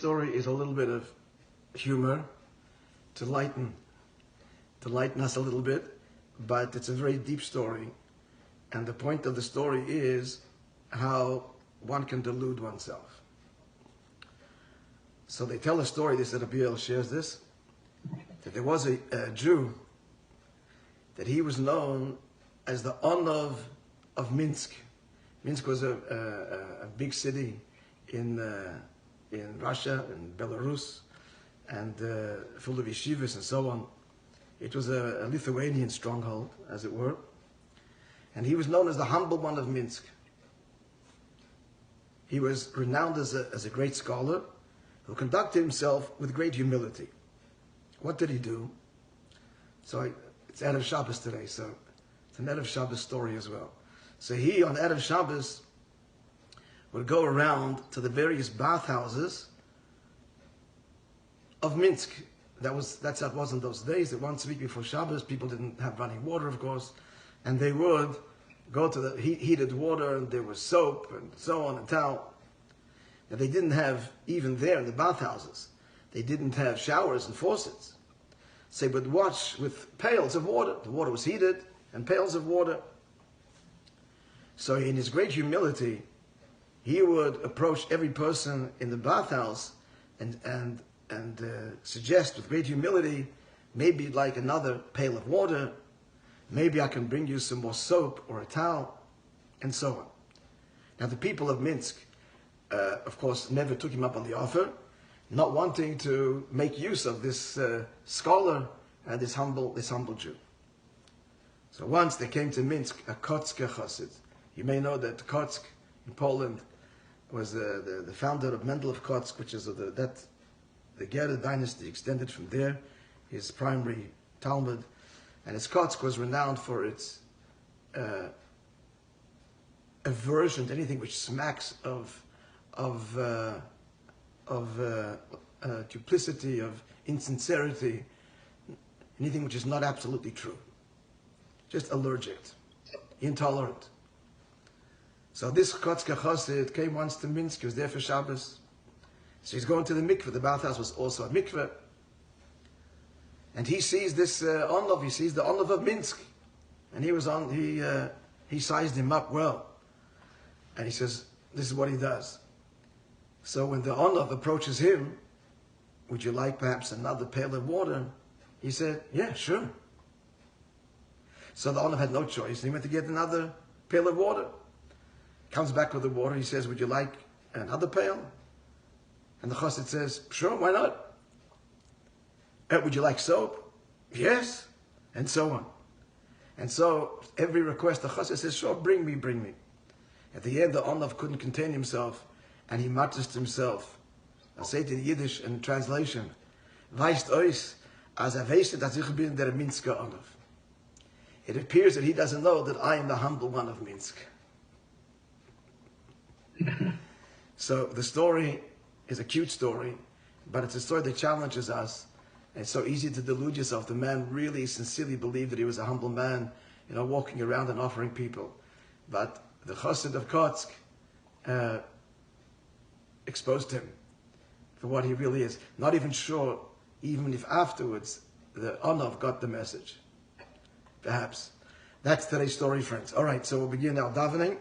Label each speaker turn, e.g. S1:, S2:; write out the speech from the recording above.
S1: Story is a little bit of humor to lighten us a little bit, but it's a very deep story. And the point of the story is how one can delude oneself. So they tell a story, this Rabbi shares this, that there was a Jew, that he was known as the Onov of Minsk. Minsk was a big city in Russia and Belarus, and full of yeshivas and so on. It was a Lithuanian stronghold, as it were. And he was known as the humble one of Minsk. He was renowned as a great scholar who conducted himself with great humility. What did he do? So it's Erev Shabbos today, so it's an Erev Shabbos story as well. So he, on Erev Shabbos, would go around to the various bathhouses of Minsk. That's how it was in those days, that once a week before Shabbos, people didn't have running water, of course, and they would go to the heated water, and there was soap and so on and towel. Now they didn't have, even there in the bathhouses, they didn't have showers and faucets. So they would wash with pails of water. The water was heated, and pails of water. So in his great humility, he would approach every person in the bathhouse and suggest with great humility, maybe you'd like another pail of water, maybe I can bring you some more soap or a towel, and so on. Now the people of Minsk, of course, never took him up on the offer, not wanting to make use of this scholar and this humble Jew. So once they came to Minsk, a Kotske Chassid. You may know that Kotsk in Poland was the founder of Mendel of Kotsk, which is the Gera dynasty extended from there, his primary Talmud. And his Kotsk was renowned for its aversion to anything which smacks of duplicity, of insincerity, anything which is not absolutely true. Just allergic, intolerant. So this Kotske Chassid came once to Minsk. He was there for Shabbos. So he's going to the mikveh. The bathhouse was also a mikveh. And he sees this Onov. He sees the Onov of Minsk. And he sized him up well. And he says, this is what he does. So when the Onov approaches him, would you like perhaps another pail of water? He said, yeah, sure. So the Onov had no choice. He went to get another pail of water. Comes back with the water. He says, would you like another pail? And the chassid says, sure, why not? Would you like soap? Yes. And so on. And so every request, the chassid says, sure, bring me. At the end, the Onov couldn't contain himself, and he mutters to himself. I'll say it in Yiddish in translation. Weist euch, als weist, dass ich bin der Minsker Onov. It appears that he doesn't know that I am the humble one of Minsk. So the story is a cute story, but it's a story that challenges us. And it's so easy to delude yourself. The man really sincerely believed that he was a humble man, walking around and offering people. But the chassid of Kotsk exposed him for what he really is. Not even sure, even if afterwards the Onov got the message. Perhaps. That's today's story, friends. All right, so we'll begin now davening.